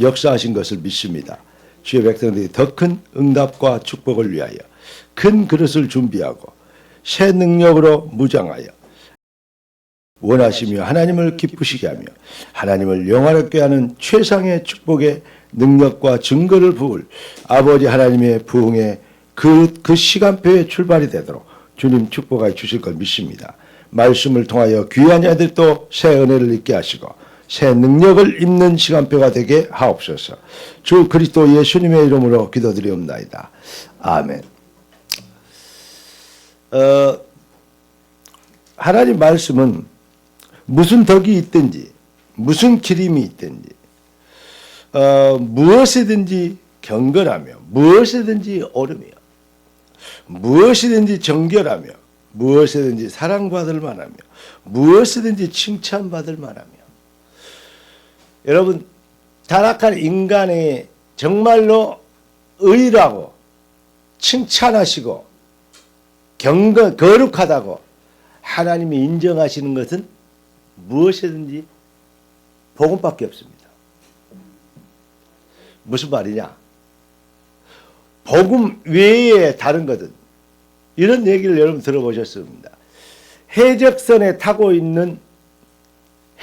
역사하신 것을 믿습니다. 주의 백성들이 더 큰 응답과 축복을 위하여 큰 그릇을 준비하고 새 능력으로 무장하여 원하시며 하나님을 기쁘시게 하며 하나님을 영화롭게 하는 최상의 축복의 능력과 증거를 부을 아버지 하나님의 부흥의 그 시간표의 출발이 되도록 주님 축복하여 주실 걸 믿습니다. 말씀을 통하여 귀한 자들도 새 은혜를 입게 하시고 새 능력을 입는 시간표가 되게 하옵소서. 주 그리스도 예수님의 이름으로 기도드리옵나이다. 아멘. 하나님 말씀은 무슨 덕이 있든지 무슨 기림이 있든지 무엇이든지 경건하며 무엇이든지 옳으며 무엇이든지 정결하며 무엇이든지 사랑받을 만하며 무엇이든지 칭찬받을 만하며 여러분 타락한 인간이 정말로 의라고 칭찬하시고 거룩하다고 하나님이 인정하시는 것은 무엇이든지 복음밖에 없습니다. 무슨 말이냐? 복음 외에 다른 것은 이런 얘기를 여러분 들어보셨습니다. 해적선에 타고 있는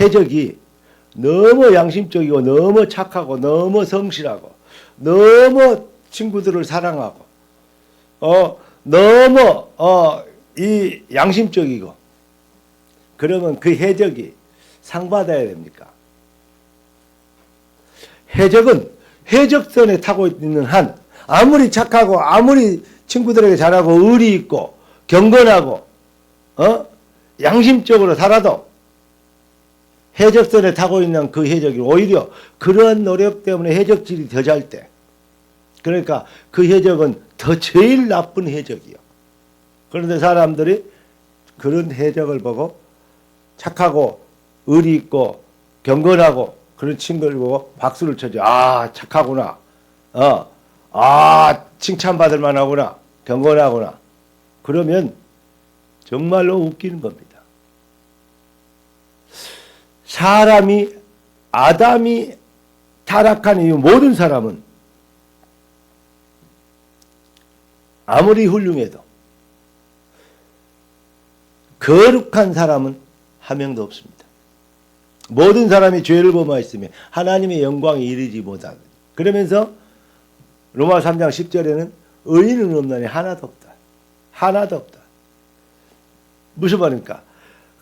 해적이 너무 양심적이고 너무 착하고 너무 성실하고 너무 친구들을 사랑하고 너무 이 양심적이고 그러면 그 해적이 상 받아야 됩니까? 해적은 해적선에 타고 있는 한 아무리 착하고 아무리 친구들에게 잘하고 의리 있고 경건하고 양심적으로 살아도 해적선에 타고 있는 그 해적이 오히려 그러한 노력 때문에 해적질이 더 잘 때 그러니까 그 해적은 더 제일 나쁜 해적이요. 그런데 사람들이 그런 해적을 보고 착하고 의리 있고 경건하고 그런 친구를 보고 박수를 쳐줘. 아 착하구나. 칭찬받을 만하구나. 경건하구나. 그러면 정말로 웃기는 겁니다. 아담이 타락한 이후 모든 사람은 아무리 훌륭해도 거룩한 사람은 한 명도 없습니다. 모든 사람이 죄를 범하였으며 하나님의 영광에 이르지 못하고 그러면서 로마 3장 10절에는 의인은 없나니 하나도 없다. 하나도 없다. 무슨 말입니까?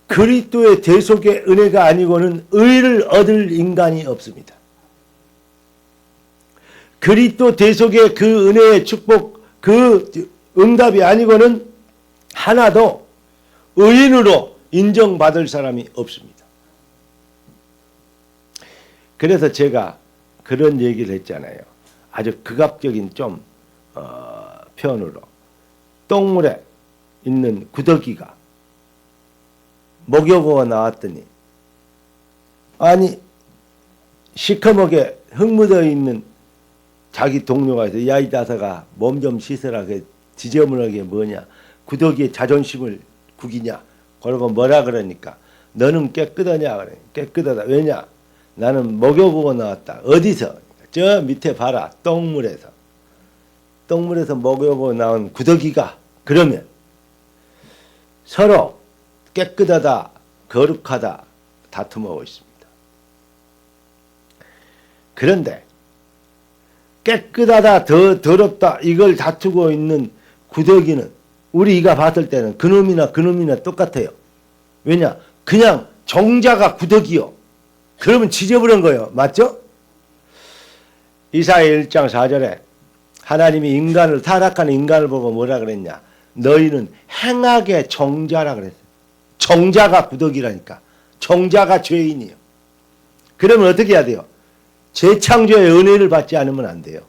그리스도의 대속의 은혜가 아니고는 의를 얻을 인간이 없습니다. 그리스도 대속의 그 은혜의 축복, 그 응답이 아니고는 하나도 의인으로 인정받을 사람이 없습니다. 그래서 제가 그런 얘기를 했잖아요. 아주 극압적인 좀 표현으로 똥물에 있는 구더기가 목욕하고 나왔더니 아니 시커멓게 흙 묻어 있는 자기 동료가 있어. 야 이 자석아 몸 좀 씻으라. 그 지저분하게 뭐냐 구더기에 자존심을 구기냐 그러고 뭐라 그러니까 너는 깨끗하냐 그래. 깨끗하다. 왜냐 나는 목욕하고 나왔다. 어디서? 저 밑에 봐라. 똥물에서 목욕하고 나온 구더기가 그러면 서로 깨끗하다 거룩하다 다툼하고 있습니다. 그런데 깨끗하다 더 더럽다 이걸 다투고 있는 구더기는 우리가 봤을 때는 그놈이나 똑같아요. 왜냐 그냥 정자가 구더기요. 그러면 지저분한 거예요. 맞죠? 이사야 1장 4절에 하나님이 타락한 인간을 보고 뭐라 그랬냐. 너희는 행악의 정자라 그랬어요. 정자가 구더기라니까. 정자가 죄인이요. 그러면 어떻게 해야 돼요? 재창조의 은혜를 받지 않으면 안 돼요.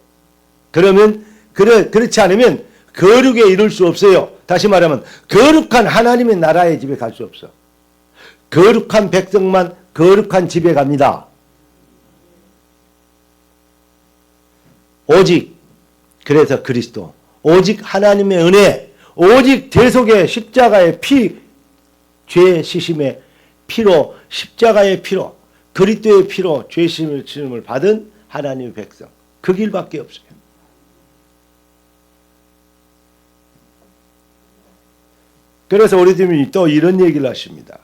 그러면 그렇지 않으면 거룩에 이룰 수 없어요. 다시 말하면 거룩한 하나님의 나라의 집에 갈 수 없어. 거룩한 백성만 거룩한 집에 갑니다. 오직 그래서 그리스도 오직 하나님의 은혜 오직 대속의 십자가의 피 죄 씻음의 피로 십자가의 피로 그리스도의 피로 죄 씻음을 받은 하나님의 백성. 그 길밖에 없어요. 그래서 우리 주님이 또 이런 얘기를 하십니다.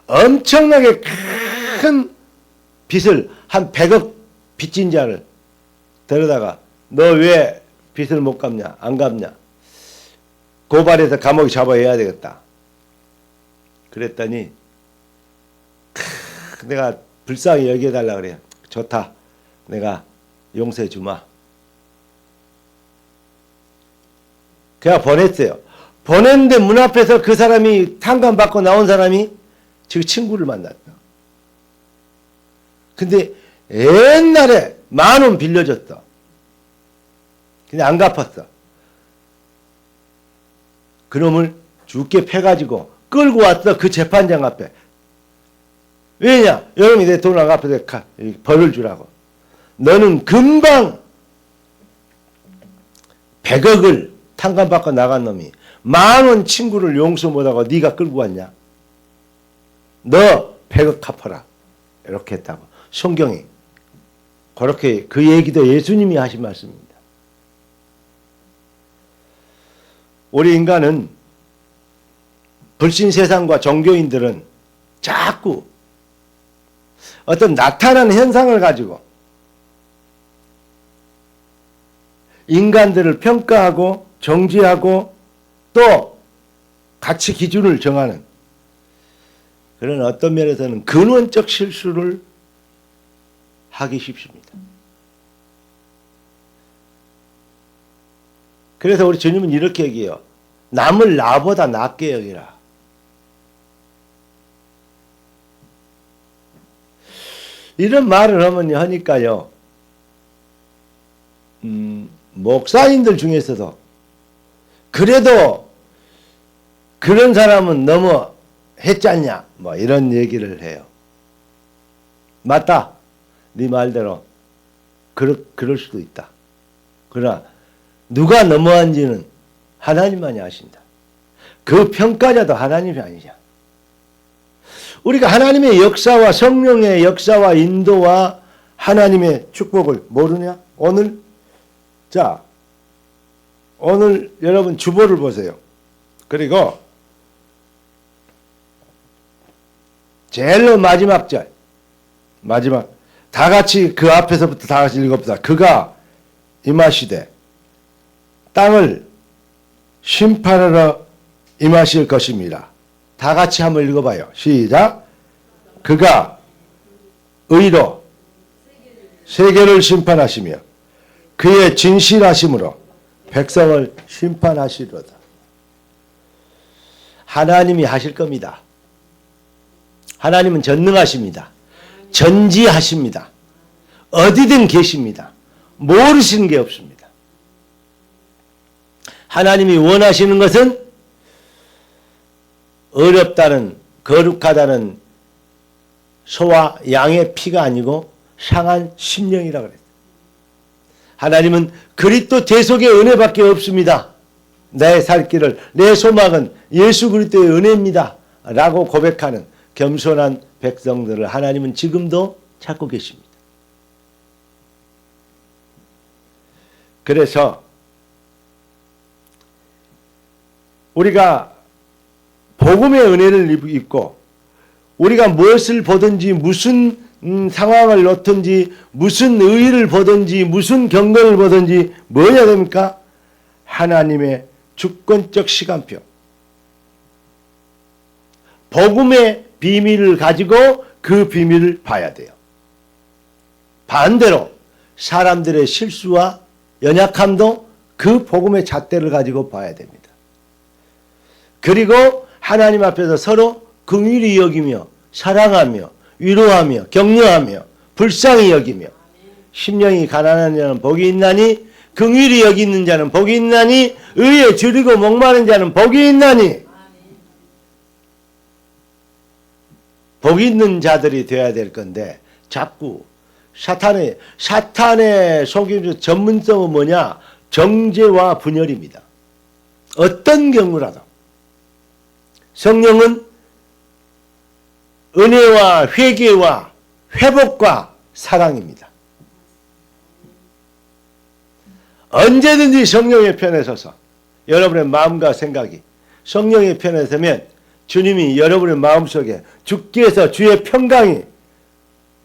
엄청나게 큰 빚을 한 100억 빚진 자를 데려다가 너 왜 빚을 못 갚냐? 안 갚냐? 고발해서 감옥에 잡아야 되겠다. 그랬더니 내가 불쌍히 여겨달라 그래요. 좋다. 내가 용서해 주마. 그냥 보냈어요. 보냈는데 문 앞에서 그 사람이 탕감받고 나온 사람이 그 친구를 만났다. 근데 옛날에 10,000원 빌려줬어. 근데 안 갚았어. 그놈을 죽게 패가지고 끌고 왔어. 그 재판장 앞에. 왜냐? 여러분이 내 돈을 안 갚아서 벌을 주라고. 너는 금방 100억을 탕감받고 나간 놈이 10,000원 친구를 용서 못하고 네가 끌고 왔냐? 너 100억 갚아라. 이렇게 했다고. 성경이 그렇게 그 얘기도 예수님이 하신 말씀입니다. 우리 인간은 불신 세상과 종교인들은 자꾸 어떤 나타나는 현상을 가지고 인간들을 평가하고 정지하고 또 가치 기준을 정하는 그런 어떤 면에서는 근원적 실수를 하기 쉽습니다. 그래서 우리 주님은 이렇게 얘기해요. 남을 나보다 낫게 여기라. 이런 말을 하니까요. 목사님들 중에서도 그래도 그런 사람은 너무 했잖냐 뭐 이런 얘기를 해요. 맞다. 네 말대로 그럴 수도 있다. 그러나 누가 너무한지는 하나님만이 아신다. 그 평가자도 하나님이 아니냐. 우리가 하나님의 역사와 성령의 역사와 인도와 하나님의 축복을 모르냐? 오늘 여러분 주보를 보세요. 그리고 제일 마지막 절 다 같이 그 앞에서부터 다 같이 읽어봅시다. 그가 임하시되 땅을 심판하러 임하실 것입니다. 다 같이 한번 읽어봐요. 시작. 그가 의로 세계를 심판하시며 그의 진실하심으로 백성을 심판하시리로다. 하나님이 하실 겁니다. 하나님은 전능하십니다. 전지하십니다. 어디든 계십니다. 모르시는 게 없습니다. 하나님이 원하시는 것은 어렵다는 거룩하다는 소와 양의 피가 아니고 상한 심령이라고 그랬어요. 하나님은 그리스도 대속의 은혜밖에 없습니다. 내 살 길을 내 소망은 예수 그리스도의 은혜입니다. 라고 고백하는 겸손한 백성들을 하나님은 지금도 찾고 계십니다. 그래서 우리가 복음의 은혜를 입고 우리가 무엇을 보든지 무슨 상황을 놓든지 무슨 의의를 보든지 무슨 경건을 보든지 뭐냐 됩니까? 하나님의 주권적 시간표. 복음의 비밀을 가지고 그 비밀을 봐야 돼요. 반대로 사람들의 실수와 연약함도 그 복음의 잣대를 가지고 봐야 됩니다. 그리고 하나님 앞에서 서로 긍휼히 여기며 사랑하며 위로하며 격려하며 불쌍히 여기며 심령이 가난한 자는 복이 있나니 긍휼히 여기는 자는 복이 있나니 의에 줄이고 목마른 자는 복이 있나니 복이 있는 자들이 되어야 될 건데 자꾸 사탄의 속임 전문성은 뭐냐? 정죄와 분열입니다. 어떤 경우라도 성령은 은혜와 회개와 회복과 사랑입니다. 언제든지 성령의 편에 서서 여러분의 마음과 생각이 성령의 편에 서면 주님이 여러분의 마음속에 주께서 주의 평강이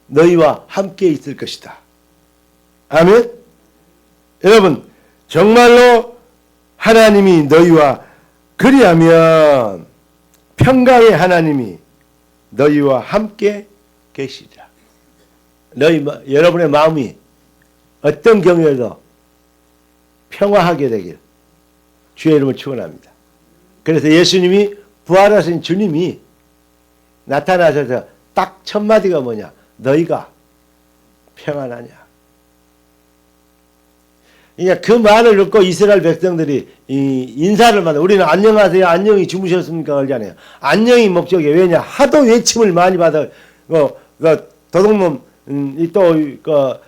너희와 함께 있을 것이다. 아멘. 여러분 정말로 하나님이 너희와 그리하면 평강의 하나님이 너희와 함께 계시리라. 여러분의 마음이 어떤 경우에도 평화하게 되길 주의 이름을 축원합니다. 그래서 예수님이 부활하신 주님이 나타나셔서 딱 첫 마디가 뭐냐? 너희가 평안하냐? 그러니까 그 말을 듣고 이스라엘 백성들이 인사를 받아. 우리는 안녕하세요, 안녕히 주무셨습니까? 그러잖아요. 안녕이 목적이에요. 왜냐? 하도 외침을 많이 받아. 도둑놈 또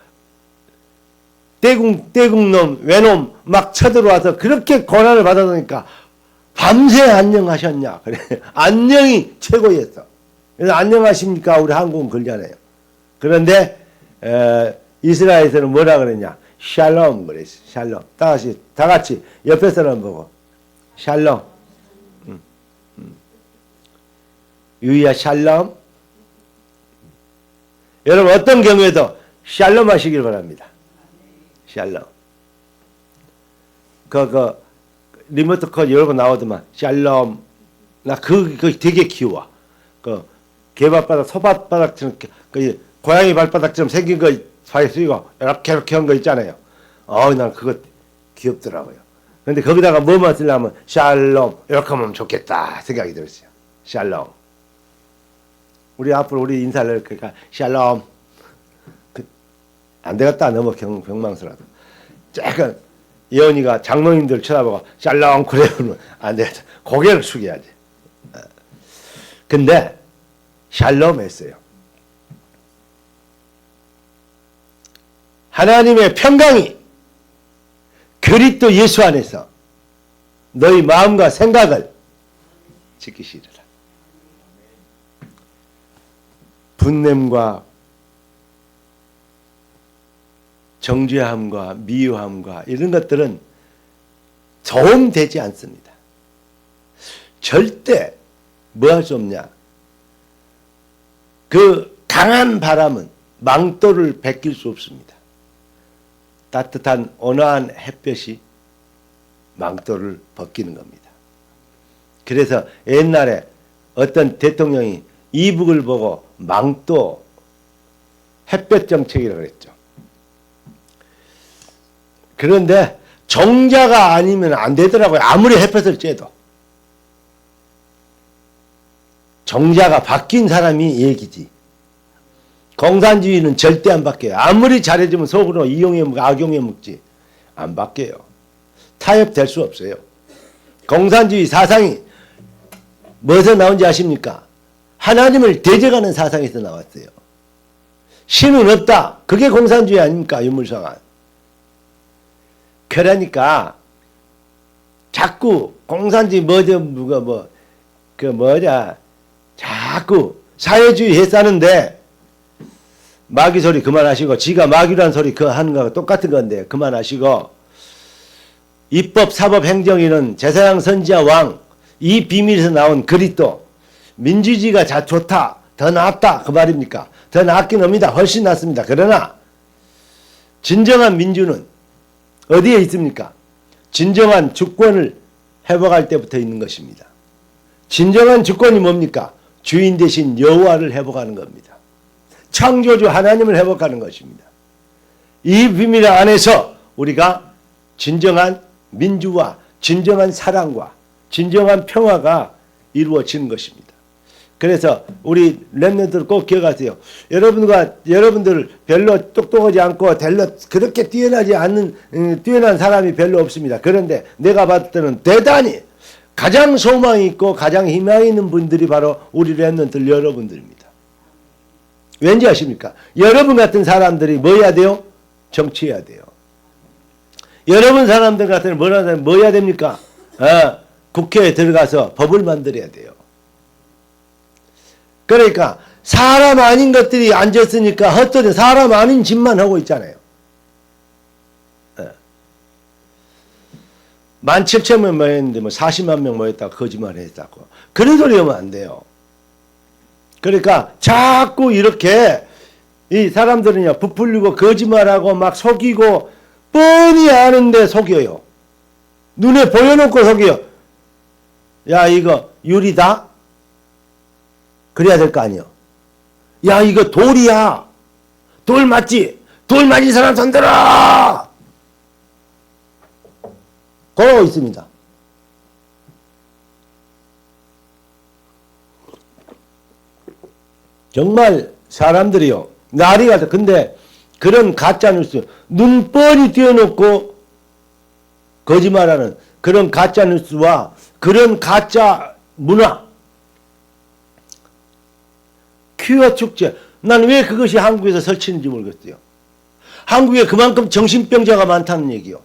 떼국놈 외놈 막 쳐들어와서 그렇게 고난을 받아보니까 밤새 안녕하셨냐? 그래. 안녕이 최고였어. 그래서 안녕하십니까? 우리 한국은 그러잖아요. 그런데 이스라엘에서는 뭐라 그랬냐? 샬롬 그랬어. 샬롬. 다 같이 옆에 사람 보고 샬롬. 유야 샬롬. 여러분 어떤 경우에도 샬롬 하시길 바랍니다. 샬롬. 리모트 컷 열고 나오더만 샬롬. 나 그거 되게 귀여워. 개발바닥 소발바닥처럼 고양이 발바닥처럼 생긴 거 사이 쓰이고 이렇게 한 거 있잖아요. 난 그거 귀엽더라고요. 근데 거기다가 뭐만 쓰려면 샬롬 이렇게 하면 좋겠다 생각이 들었어요. 샬롬. 우리 앞으로 우리 인사를 그러니까 샬롬. 안 되겠다. 너무 경망스러워. 약간 예언이가 장로님들 쳐다보고 샬롬 그래면 안 되겠다. 고개를 숙여야지. 근데 샬롬 했어요. 하나님의 평강이 그리스도 예수 안에서 너희 마음과 생각을 지키시리라. 분냄과 정죄함과 미워함과 이런 것들은 도움되지 않습니다. 절대 뭐 할 수 없냐. 그 강한 바람은 망토를 벗길 수 없습니다. 따뜻한 온화한 햇볕이 망토를 벗기는 겁니다. 그래서 옛날에 어떤 대통령이 이북을 보고 망토 햇볕 정책이라고 그랬죠. 그런데 정자가 아니면 안 되더라고요. 아무리 햇볕을 쬐도. 정자가 바뀐 사람이 얘기지. 공산주의는 절대 안 바뀌어요. 아무리 잘해주면 속으로 이용해 먹고 악용해 먹지. 안 바뀌어요. 타협될 수 없어요. 공산주의 사상이 뭐에서 나온지 아십니까? 하나님을 대적하는 사상에서 나왔어요. 신은 없다. 그게 공산주의 아닙니까? 유물상한. 그러니까 자꾸 공산주의 자꾸 사회주의 했다는데 마귀 소리 그만하시고 지가 마귀란 소리 하는 거하고 똑같은 건데 그만하시고 입법 사법 행정위는 제사장 선지자 왕 이 비밀에서 나온 그리스도 민주주의가 좋다 더 낫다 그 말입니까? 더 낫긴 합니다. 훨씬 낫습니다. 그러나 진정한 민주는 어디에 있습니까? 진정한 주권을 회복할 때부터 있는 것입니다. 진정한 주권이 뭡니까? 주인 대신 여호와를 회복하는 겁니다. 창조주 하나님을 회복하는 것입니다. 이 비밀 안에서 우리가 진정한 민주와 진정한 사랑과 진정한 평화가 이루어지는 것입니다. 그래서 우리 렘넌트들 꼭 기억하세요. 여러분들 별로 똑똑하지 않고 별로 그렇게 뛰어나지 않는 뛰어난 사람이 별로 없습니다. 그런데 내가 봤을 때는 대단히 가장 소망이 있고 가장 희망이 있는 분들이 바로 우리 렘넌트들 여러분들입니다. 왠지 아십니까? 여러분 같은 사람들이 뭐 해야 돼요? 정치해야 돼요. 여러분 사람들 같은 뭐 해야 됩니까? 국회에 들어가서 법을 만들어야 돼요. 그러니까 사람 아닌 것들이 앉았으니까 헛소리 사람 아닌 짓만 하고 있잖아요. 17,000명 모였는데 뭐 40만 명 모였다고 거짓말 했다고. 그런 소리 하면 안 돼요. 그러니까 자꾸 이렇게 이 사람들은요, 부풀리고 거짓말하고 막 속이고 뻔히 아는데 속여요. 눈에 보여놓고 속여요. 야, 이거 유리다? 그래야 될 거 아니요. 야, 이거 돌이야. 돌 맞지? 돌 맞은 사람 손 들어! 그러고 있습니다. 정말 사람들이요, 날이 가서, 근데 그런 가짜뉴스, 눈 뻔히 띄워놓고 거짓말하는 그런 가짜뉴스와 그런 가짜 문화, 퀴어 축제, 난 왜 그것이 한국에서 설치는지 모르겠어요. 한국에 그만큼 정신병자가 많다는 얘기요.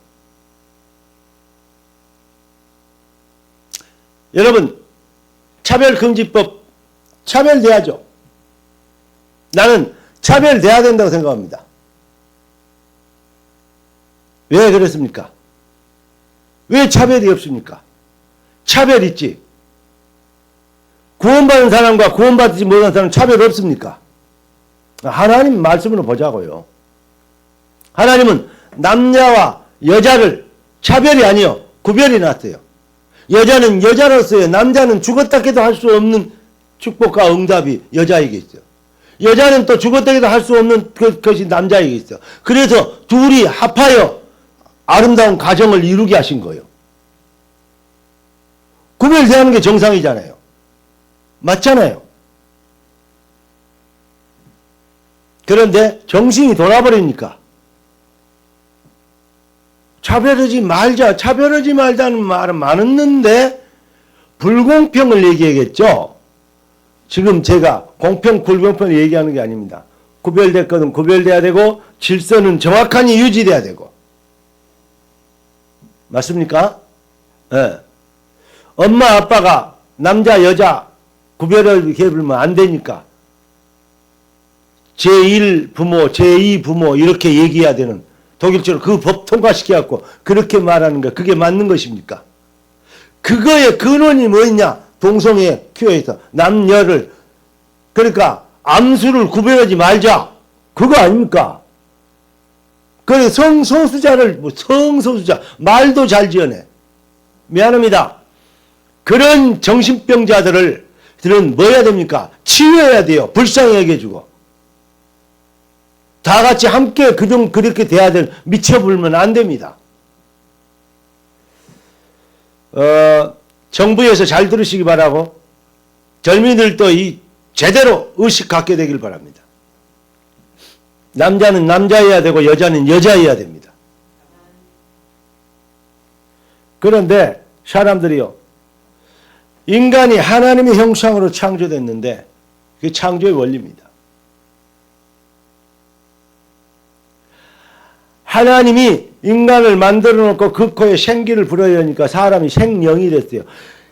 여러분, 차별금지법 차별돼야죠. 나는 차별돼야 된다고 생각합니다. 왜 그렇습니까? 왜 차별이 없습니까? 차별 있지. 구원받은 사람과 구원받지 못한 사람 차별 없습니까? 하나님 말씀으로 보자고요. 하나님은 남자와 여자를 차별이 아니요, 구별이 났어요. 여자는 여자로서요, 남자는 죽었다 깨도 할 수 없는 축복과 응답이 여자에게 있어요. 여자는 또 죽었다 깨도 할 수 없는 것이 남자에게 있어요. 그래서 둘이 합하여 아름다운 가정을 이루게 하신 거예요. 구별되는 게 정상이잖아요. 맞잖아요. 그런데 정신이 돌아버리니까 차별하지 말자, 차별하지 말자는 말은 많았는데 불공평을 얘기하겠죠. 지금 제가 공평, 불공평을 얘기하는 게 아닙니다. 구별될 것은 구별돼야 되고 질서는 정확하게 유지돼야 되고. 맞습니까? 네. 엄마 아빠가 남자 여자 구별을 해보면 안 되니까 제1 부모 제2 부모 이렇게 얘기해야 되는, 독일처럼 그 법 통과시켜갖고 그렇게 말하는 거, 그게 맞는 것입니까? 그거의 근원이 뭐냐? 동성애 큐어에서 남녀를, 그러니까 암수를 구별하지 말자, 그거 아닙니까? 그래, 성소수자를, 성소수자 말도 잘 지어내. 미안합니다. 그런 정신병자들은 뭐 해야 됩니까? 치유해야 돼요. 불쌍히 여겨주고. 다 같이 함께 그렇게 돼야 될, 미쳐불면 안 됩니다. 정부에서 잘 들으시기 바라고, 젊은이들도 제대로 의식 갖게 되길 바랍니다. 남자는 남자여야 되고 여자는 여자여야 됩니다. 그런데 사람들이요, 인간이 하나님의 형상으로 창조됐는데 그게 창조의 원리입니다. 하나님이 인간을 만들어 놓고 그 코에 생기를 불어넣으니까 사람이 생명이 됐어요.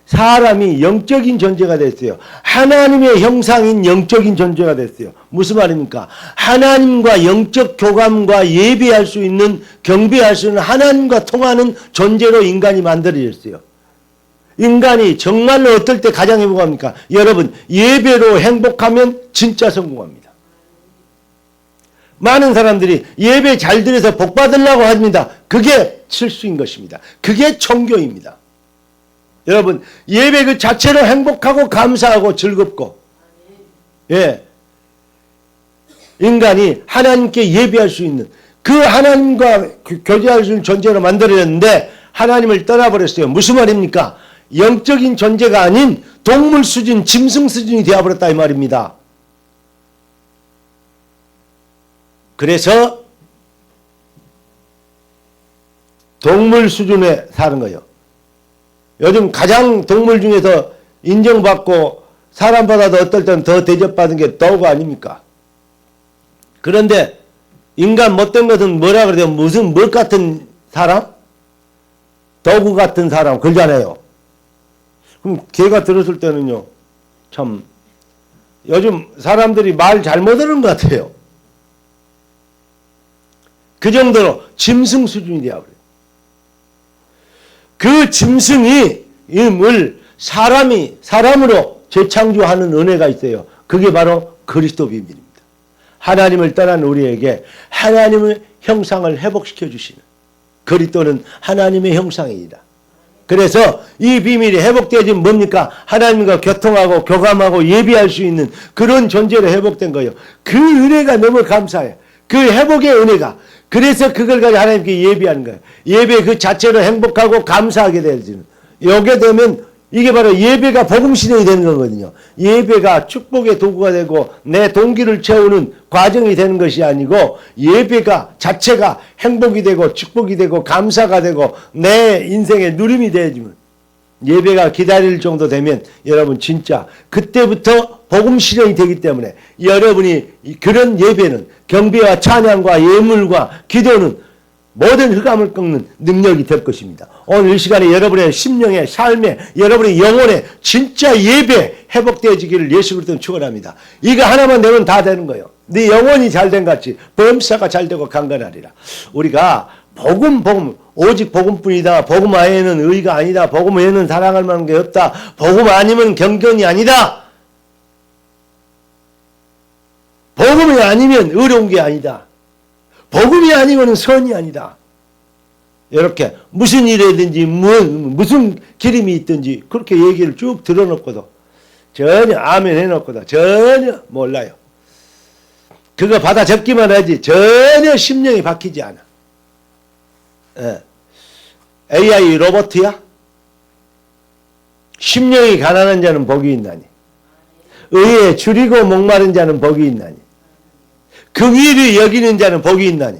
사람이 영적인 존재가 됐어요. 하나님의 형상인 영적인 존재가 됐어요. 무슨 말입니까? 하나님과 영적 교감과 예배할 수 있는, 경배할 수 있는, 하나님과 통하는 존재로 인간이 만들어졌어요. 인간이 정말로 어떨 때 가장 행복합니까? 여러분, 예배로 행복하면 진짜 성공합니다. 많은 사람들이 예배 잘 드려서 복 받으려고 합니다. 그게 실수인 것입니다. 그게 종교입니다. 여러분, 예배 그 자체로 행복하고 감사하고 즐겁고, 예, 인간이 하나님께 예배할 수 있는, 그 하나님과 교제할 수 있는 존재로 만들어졌는데 하나님을 떠나버렸어요. 무슨 말입니까? 영적인 존재가 아닌 동물 수준, 짐승 수준이 되어버렸다 이 말입니다. 그래서 동물 수준에 사는 거예요. 요즘 가장 동물 중에서 인정받고 사람보다도 어떨 때는 더 대접받은 게 도구 아닙니까? 그런데 인간 못된 것은 뭐라 그래요? 무슨 뭐 같은 사람? 도구 같은 사람 그러잖아요. 그럼 걔가 들었을 때는요, 참 요즘 사람들이 말 잘못 들은 것 같아요. 그 정도로 짐승 수준이 되어버려요. 그 짐승임을 사람으로 재창조하는 은혜가 있어요. 그게 바로 그리스도 비밀입니다. 하나님을 떠난 우리에게 하나님의 형상을 회복시켜 주시는, 그리스도는 하나님의 형상이다. 그래서 이 비밀이 회복되어지면 뭡니까? 하나님과 교통하고 교감하고 예비할 수 있는 그런 존재로 회복된 거예요. 그 은혜가 너무 감사해요. 그 회복의 은혜가. 그래서 그걸 가지고 하나님께 예비하는 거예요. 예배 그 자체로 행복하고 감사하게 되어지는. 여기에 되면 이게 바로 예배가 복음신앙이 되는 거거든요. 예배가 축복의 도구가 되고 내 동기를 채우는 과정이 되는 것이 아니고, 예배가 자체가 행복이 되고 축복이 되고 감사가 되고 내 인생의 누림이 되어지면, 예배가 기다릴 정도 되면 여러분 진짜 그때부터 복음신앙이 되기 때문에 여러분이 그런 예배는 경배와 찬양과 예물과 기도는 모든 흑암을 꺾는 능력이 될 것입니다. 오늘 이 시간에 여러분의 심령의 삶에, 여러분의 영혼에 진짜 예배 회복되어지기를 예수 그리스도는 축원합니다. 이거 하나만 되면 다 되는 거예요. 네 영혼이 잘된 같이 범사가 잘되고 강건하리라. 우리가 복음 오직 복음뿐이다. 복음 외에는 의가 아니다. 복음 외에는 사랑할 만한 게 없다. 복음 아니면 경건이 아니다. 복음이 아니면 의로운 게 아니다. 복음이 아니면 선이 아니다. 이렇게 무슨 일이든지 무슨 기름이 있든지 그렇게 얘기를 쭉 들어놓고도 전혀 아멘 해놓고도 전혀 몰라요. 그거 받아 적기만 하지 전혀 심령이 바뀌지 않아. AI 로봇이야? 심령이 가난한 자는 복이 있나니, 의에 줄이고 목마른 자는 복이 있나니, 그 위를 여기는 자는 복이 있나니.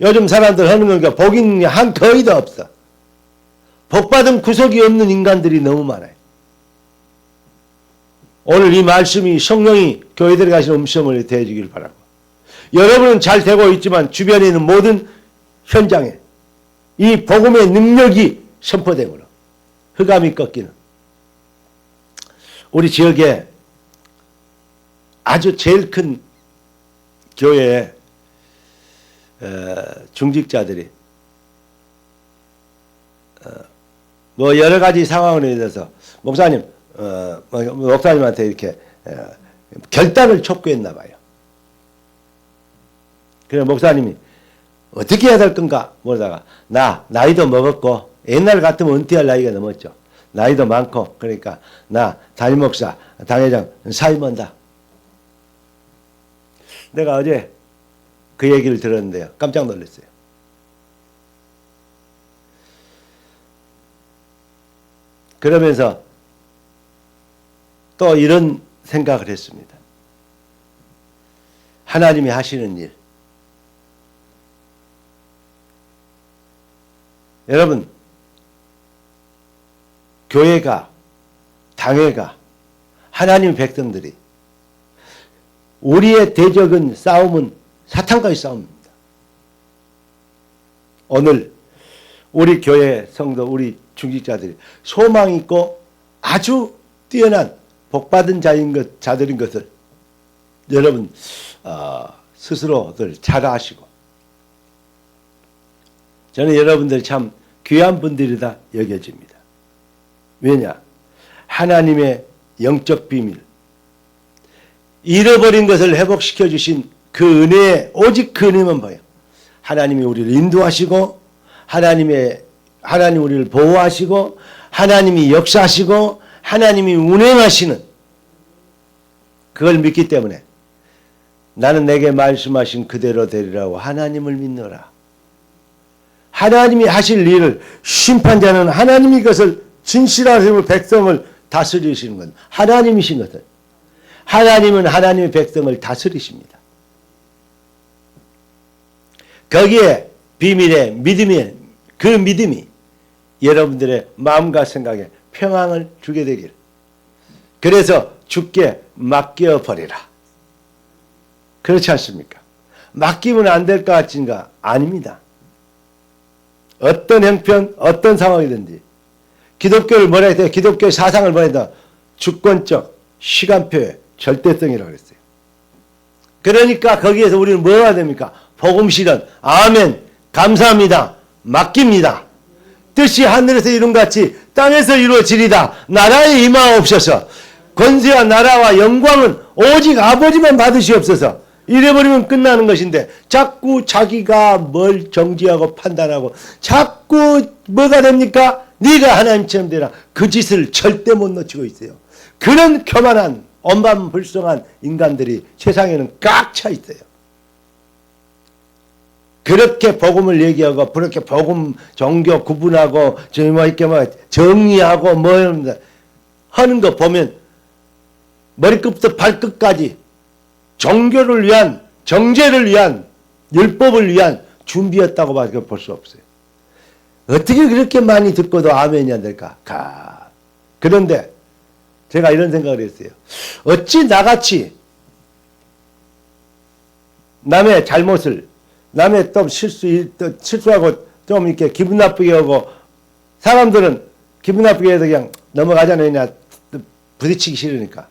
요즘 사람들 하는 거니까 복이 있는 게 한 거의도 없어. 복받은 구석이 없는 인간들이 너무 많아요. 오늘 이 말씀이 성령이 교회들에 가신 음성을 대해주기를 바라고, 여러분은 잘 되고 있지만 주변에 있는 모든 현장에 이 복음의 능력이 선포되므로 흑암이 꺾이는, 우리 지역에 아주 제일 큰 교회에 중직자들이 뭐 여러 가지 상황으로 인해서 목사님한테 이렇게 결단을 촉구했나 봐요. 그래 목사님이 어떻게 해야 될 건가 모르다가, 나이도 먹었고 옛날 같으면 은퇴할 나이가 넘었죠. 나이도 많고 그러니까 나 담임 목사 당회장 사임한다. 내가 어제 그 얘기를 들었는데요. 깜짝 놀랐어요. 그러면서 또 이런 생각을 했습니다. 하나님이 하시는 일. 여러분, 교회가, 당회가, 하나님 백성들이, 우리의 대적은 싸움은 사탄과의 싸움입니다. 오늘 우리 교회 성도, 우리 중직자들이 소망 있고 아주 뛰어난 복받은 자들인 것을 여러분 스스로들 잘 아시고, 저는 여러분들 참 귀한 분들이다 여겨집니다. 왜냐? 하나님의 영적 비밀, 잃어버린 것을 회복시켜 주신 그 은혜에, 오직 그 은혜만 봐요. 하나님이 우리를 인도하시고, 하나님 우리를 보호하시고, 하나님이 역사하시고, 하나님이 운행하시는, 그걸 믿기 때문에 나는 내게 말씀하신 그대로 되리라고 하나님을 믿노라. 하나님이 하실 일을, 심판자는 하나님이 그것을 진실하시고 백성을 다스리시는 건 하나님이신 것을, 하나님은 하나님의 백성을 다스리십니다. 거기에 비밀의 믿음이, 그 믿음이 여러분들의 마음과 생각에 평안을 주게 되길, 그래서 주께 맡겨버리라. 그렇지 않습니까? 맡기면 안 될 것 같은가? 아닙니다. 어떤 형편, 어떤 상황이든지 기독교를 뭐라 해야 돼? 기독교의 사상을 뭐라 해야 돼? 주권적 시간표의 절대성이라고 했어요. 그러니까 거기에서 우리는 뭐가 됩니까? 복음 실현, 아멘, 감사합니다, 맡깁니다. 뜻이 하늘에서 이룬 같이 땅에서 이루어지리다. 나라에 임하옵소서. 권세와 나라와 영광은 오직 아버지만 받으시옵소서. 이래버리면 끝나는 것인데 자꾸 자기가 뭘 정지하고 판단하고 자꾸 뭐가 됩니까? 네가 하나님처럼 되라. 그 짓을 절대 못 놓치고 있어요. 그런 교만한 엄반불성한 인간들이 세상에는 꽉 차 있어요. 그렇게 복음을 얘기하고 그렇게 복음 종교 구분하고 이렇게 정리하고 뭐 하는 거 보면 머리끝부터 발끝까지 종교를 위한 정죄를 위한 율법을 위한 준비였다고 밖에 볼 수 없어요. 어떻게 그렇게 많이 듣고도 아멘이 안 될까? 그런데 제가 이런 생각을 했어요. 어찌 나같이 남의 잘못을 남의 또 실수하고 좀 이렇게 기분 나쁘게 하고 사람들은 기분 나쁘게 해서 그냥 넘어가잖아요. 그냥 부딪히기 싫으니까.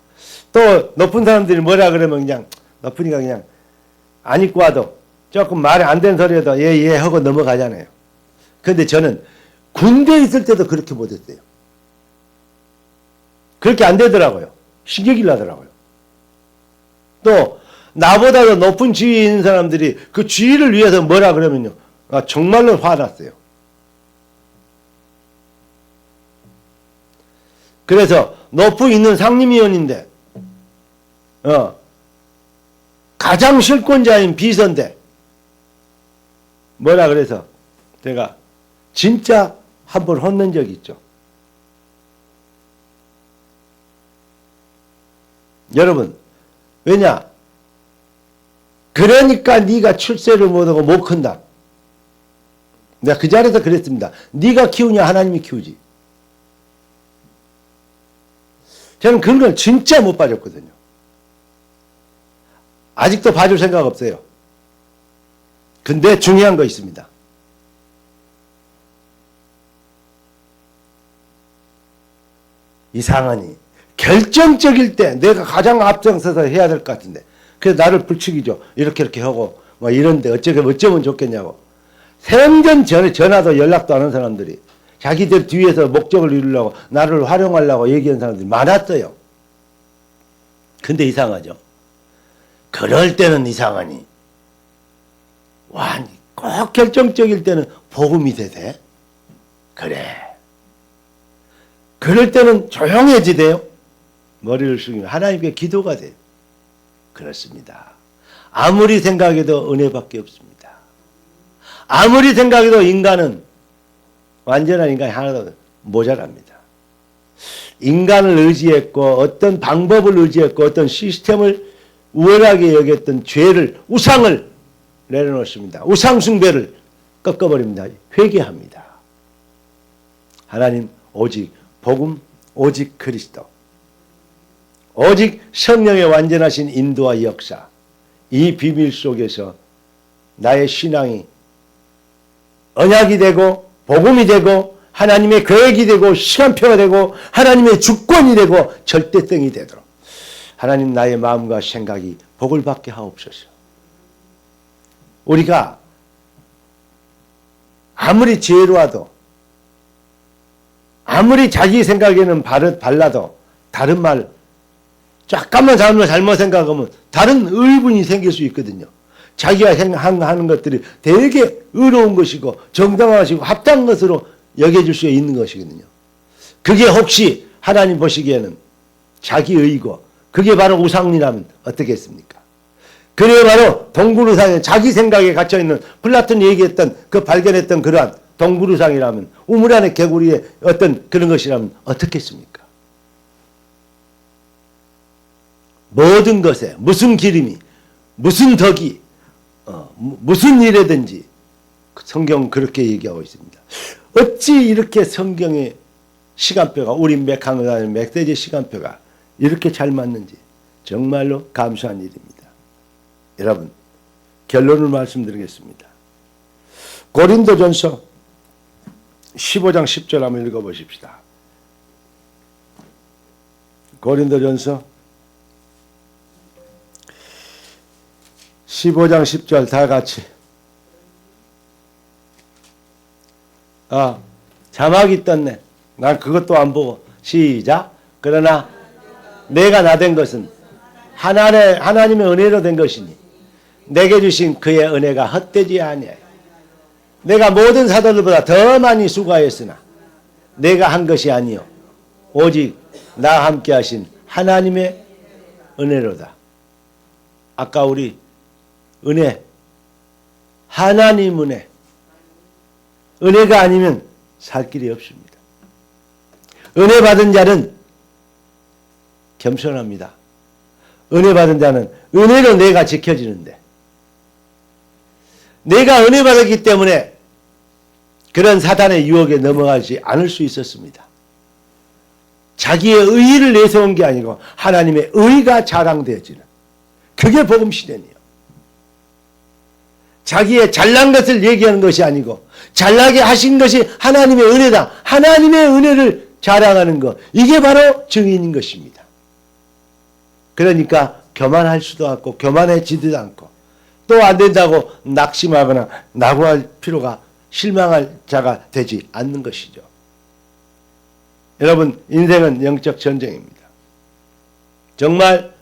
또 높은 사람들이 뭐라 그러면 그냥 높으니까 그냥 안 입고 와도 조금 말이 안 되는 소리 해도 예 하고 넘어가잖아요. 그런데 저는 군대에 있을 때도 그렇게 못했어요. 그렇게 안 되더라고요. 신경이 나더라고요. 또 나보다도 높은 지위에 있는 사람들이 그 지위를 위해서 뭐라 그러면요. 정말로 화났어요. 그래서 높이 있는 상임위원인데 가장 실권자인 비서인데 뭐라 그래서 제가 진짜 한 번 혼낸 적이 있죠. 여러분 왜냐? 그러니까 네가 출세를 못하고 못 큰다. 내가 그 자리에서 그랬습니다. 네가 키우냐 하나님이 키우지. 저는 그런 걸 진짜 못 봐줬거든요. 아직도 봐줄 생각 없어요. 근데 중요한 거 있습니다. 이상하니 결정적일 때 내가 가장 앞장서서 해야 될 것 같은데 그래서 나를 불치기죠. 이렇게 하고 뭐 이런데 어쩌면 좋겠냐고. 생전 전에 전화도 연락도 안 한 사람들이 자기들 뒤에서 목적을 이루려고 나를 활용하려고 얘기한 사람들이 많았어요. 근데 이상하죠. 그럴 때는 이상하니 꼭 결정적일 때는 복음이 되세. 그래. 그럴 때는 조용해지대요. 머리를 숙이면 하나님께 기도가 돼요. 그렇습니다. 아무리 생각해도 은혜밖에 없습니다. 아무리 생각해도 인간은 완전한 인간이 하나도 모자랍니다. 인간을 의지했고 어떤 방법을 의지했고 어떤 시스템을 우월하게 여겼던 죄를 우상을 내려놓습니다. 우상 숭배를 꺾어버립니다. 회개합니다. 하나님 오직 복음 오직 그리스도 오직 성령의 완전하신 인도와 역사 이 비밀 속에서 나의 신앙이 언약이 되고 복음이 되고 하나님의 계획이 되고 시간표가 되고 하나님의 주권이 되고 절대성이 되도록 하나님 나의 마음과 생각이 복을 받게 하옵소서. 우리가 아무리 지혜로워도 아무리 자기 생각에는 발라도 다른 말 잠깐만 잘못 생각하면 다른 의문이 생길 수 있거든요. 자기가 하는 것들이 되게 의로운 것이고 정당하시고 합당한 것으로 여겨질 수 있는 것이거든요. 그게 혹시 하나님 보시기에는 자기의이고 그게 바로 우상이라면 어떻겠습니까? 그래 바로 동굴우상에 자기 생각에 갇혀있는 플라톤이 얘기했던 발견했던 그러한 동굴우상이라면 우물 안의 개구리의 어떤 그런 것이라면 어떻겠습니까? 모든 것에 무슨 기름이 무슨 덕이 무슨 일이든지 성경 그렇게 얘기하고 있습니다. 어찌 이렇게 성경의 시간표가 우리 메시지 시간표가 이렇게 잘 맞는지 정말로 감사한 일입니다. 여러분 결론을 말씀드리겠습니다. 고린도전서 15장 10절 한번 읽어보십시다. 고린도전서 15장 10절 다 같이 자막이 떴네. 난 그것도 안 보고. 시작. 그러나 내가 나 된 것은 하나님의 은혜로 된 것이니 내게 주신 그의 은혜가 헛되지 아니하여 내가 모든 사도들보다 더 많이 수고하였으나 내가 한 것이 아니요 오직 나와 함께 하신 하나님의 은혜로다. 아까 우리 은혜, 하나님 은혜, 은혜가 아니면 살 길이 없습니다. 은혜 받은 자는 겸손합니다. 은혜 받은 자는 은혜로 내가 지켜지는데, 내가 은혜 받았기 때문에 그런 사단의 유혹에 넘어가지 않을 수 있었습니다. 자기의 의의를 내세운 게 아니고 하나님의 의가 자랑되어지는, 그게 복음 실현이에요. 자기의 잘난 것을 얘기하는 것이 아니고 잘나게 하신 것이 하나님의 은혜다. 하나님의 은혜를 자랑하는 것, 이게 바로 증인인 것입니다. 그러니까 교만할 수도 없고 교만해지지도 않고 또 안 된다고 낙심하거나 낙오할 필요가, 실망할 자가 되지 않는 것이죠. 여러분, 인생은 영적 전쟁입니다. 정말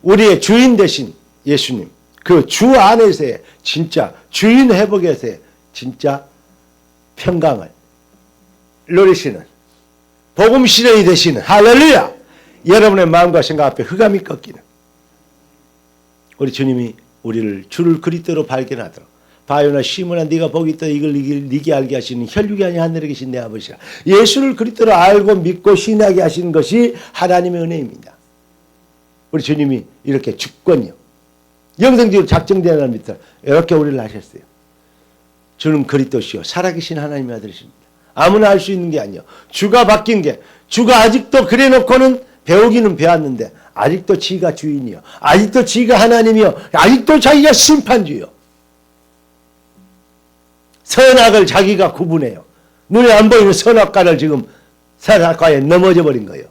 우리의 주인 되신 예수님, 그 주 안에서의 진짜 주인 회복에서의 진짜 평강을 누리시는 복음 실현이 되시는, 할렐루야! 여러분의 마음과 생각 앞에 흑암이 꺾이는 우리 주님이 우리를 주를 그리스도로 발견하도록, 바요나 시몬아 네가 복이 있다 이걸 네게 알게 하시는 혈육이 아닌 하늘에 계신 내 아버지가, 예수를 그리스도로 알고 믿고 신하게 하시는 것이 하나님의 은혜입니다. 우리 주님이 이렇게 주권이요, 영성적으로 작정되는 사람입니다. 이렇게 우리를 하셨어요. 주는 그리스도시요 살아계신 하나님의 아들이십니다. 아무나 할 수 있는 게 아니요, 주가 바뀐 게, 주가 아직도 그래놓고는 배우기는 배웠는데 아직도 지가 주인이요, 아직도 지가 하나님이요, 아직도 자기가 심판주요. 선악을 자기가 구분해요. 눈에 안 보이는 선악과를 지금 선악과에 넘어져 버린 거예요.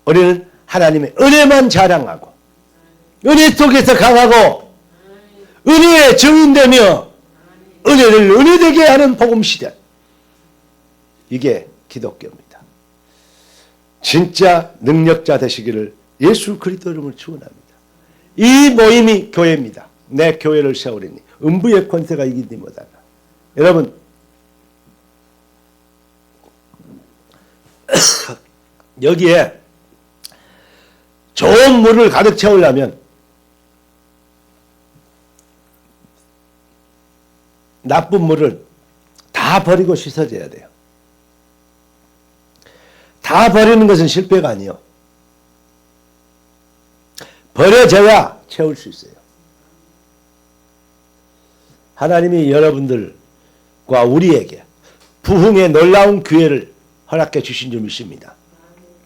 우리는 하나님의 은혜만 자랑하고 은혜 속에서 강하고 은혜의 증인되며 은혜를 은혜되게 하는 복음시대, 이게 기독교입니다. 진짜 능력자 되시기를 예수 그리스도 이름으로 축원합니다. 이 모임이 교회입니다. 내 교회를 세우리니 음부의 권세가 이기지 못하나. 여러분, 여기에 좋은 물을 가득 채우려면 나쁜 물을 다 버리고 씻어줘야 돼요. 다 버리는 것은 실패가 아니에요. 버려져야 채울 수 있어요. 하나님이 여러분들과 우리에게 부흥의 놀라운 기회를 허락해 주신 줄 믿습니다.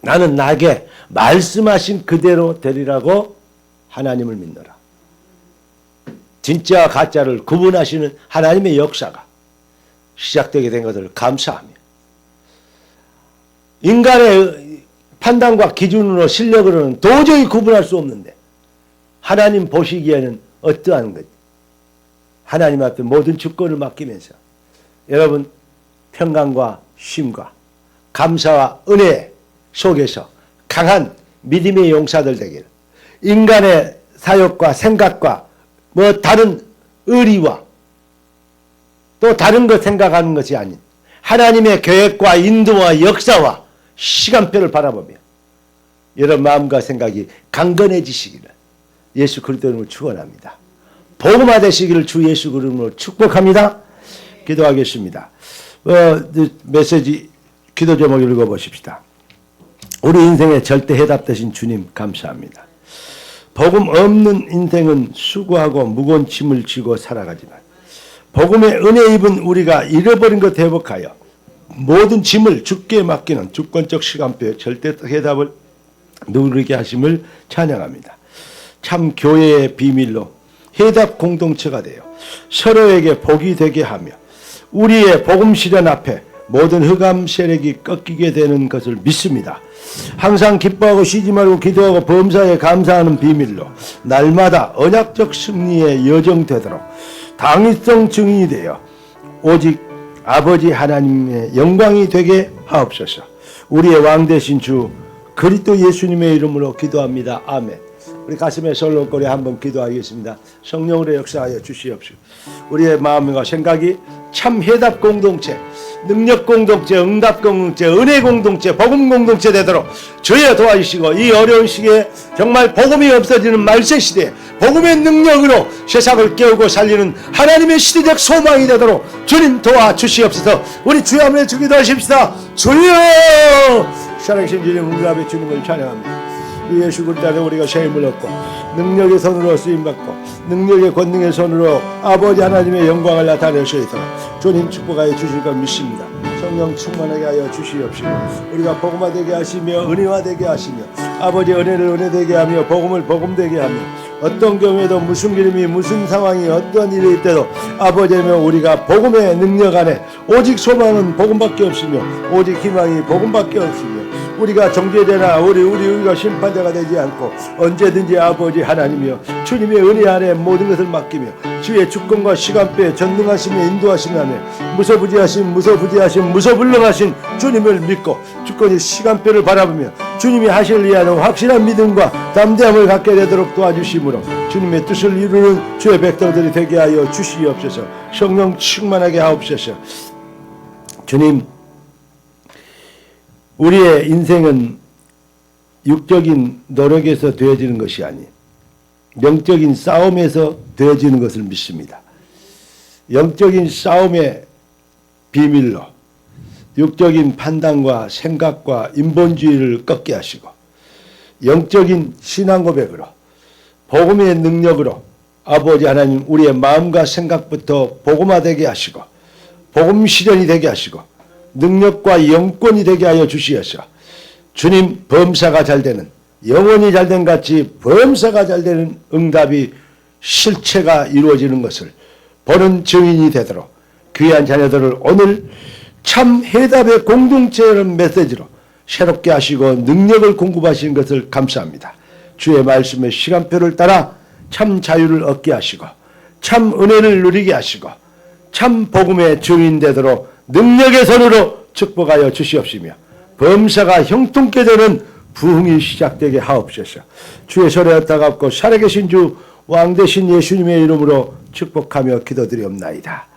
나는 나에게 말씀하신 그대로 되리라고 하나님을 믿노라. 진짜와 가짜를 구분하시는 하나님의 역사가 시작되게 된 것을 감사하며, 인간의 판단과 기준으로 실력으로는 도저히 구분할 수 없는데 하나님 보시기에는 어떠한 것, 하나님 앞에 모든 주권을 맡기면서 여러분 평강과 쉼과 감사와 은혜 속에서 강한 믿음의 용사들 되기를, 인간의 사욕과 생각과 다른 의리와 또 다른 것 생각하는 것이 아닌 하나님의 계획과 인도와 역사와 시간표를 바라보며 여러분 마음과 생각이 강건해지시기를 예수 그리스도 이름으로 축원합니다. 복음화 되시기를 주 예수 그리스도로 축복합니다. 기도하겠습니다. 메시지 기도 제목 읽어보십시다. 우리 인생의 절대 해답 되신 주님 감사합니다. 복음 없는 인생은 수고하고 무거운 짐을 지고 살아가지만 복음의 은혜 입은 우리가 잃어버린 것 회복하여 모든 짐을 주께 맡기는 주권적 시간표의 절대 해답을 누리게 하심을 찬양합니다. 참 교회의 비밀로 해답 공동체가 되어 서로에게 복이 되게 하며 우리의 복음 실현 앞에 모든 흑암 세력이 꺾이게 되는 것을 믿습니다. 항상 기뻐하고 쉬지 말고 기도하고 범사에 감사하는 비밀로 날마다 언약적 승리의 여정 되도록 당위성 증인이 되어 오직 아버지 하나님의 영광이 되게 하옵소서. 우리의 왕 되신 주 그리스도 예수님의 이름으로 기도합니다. 아멘. 우리 가슴에 설렁거려 한번 기도하겠습니다. 성령으로 역사하여 주시옵시고 우리의 마음과 생각이 참 해답 공동체, 능력 공동체, 응답 공동체, 은혜 공동체, 복음 공동체 되도록 주여 도와주시고 이 어려운 시기에 정말 복음이 없어지는 말세 시대에 복음의 능력으로 세상을 깨우고 살리는 하나님의 시대적 소망이 되도록 주님 도와주시옵소서. 우리 주여 한번 기도하십시다. 주여! 살아계신 주님 응답의 주님을 찬양합니다. 예수 그리스도 안에 우리가 세임을 얻고 능력의 손으로 쓰임받고 능력의 권능의 손으로 아버지 하나님의 영광을 나타내셔서 주님 축복하여 주실 것 믿습니다. 성령 충만하게 하여 주시옵시고 우리가 복음화되게 하시며 은혜화되게 하시며 아버지 은혜를 은혜되게 하며 복음을 복음되게 하며 어떤 경우에도 무슨 기름이 무슨 상황이 어떤 일이 있대도 아버지며 우리가 복음의 능력 안에 오직 소망은 복음밖에 없으며 오직 희망이 복음밖에 없으며 우리가 정죄되나 우리가 심판자가 되지 않고 언제든지 아버지 하나님이여 주님의 은혜 안에 모든 것을 맡기며 주의 주권과 시간표에 전능하시며 인도하시며 하며 무소불능하신 주님을 믿고 주권의 시간표를 바라보며 주님이 하실 일하는 확실한 믿음과 담대함을 갖게 되도록 도와주심으로 주님의 뜻을 이루는 주의 백성들이 되게 하여 주시옵소서. 성령 충만하게 하옵소서. 주님, 우리의 인생은 육적인 노력에서 되어지는 것이 아닌 영적인 싸움에서 되어지는 것을 믿습니다. 영적인 싸움의 비밀로 육적인 판단과 생각과 인본주의를 꺾게 하시고 영적인 신앙 고백으로 복음의 능력으로 아버지 하나님 우리의 마음과 생각부터 복음화되게 하시고 복음 실현이 되게 하시고 능력과 영권이 되게 하여 주시옵소서. 주님, 범사가 잘 되는 영혼이 잘된 같이 범사가 잘 되는 응답이 실체가 이루어지는 것을 보는 증인이 되도록 귀한 자녀들을 오늘 참 해답의 공동체라는 메시지로 새롭게 하시고 능력을 공급하시는 것을 감사합니다. 주의 말씀의 시간표를 따라 참 자유를 얻게 하시고 참 은혜를 누리게 하시고 참 복음의 증인 되도록 능력의 손으로 축복하여 주시옵시며 범사가 형통케 되는 부흥이 시작되게 하옵소서. 주의 손에 따갑고 살아계신 주 왕 되신 예수님의 이름으로 축복하며 기도드리옵나이다.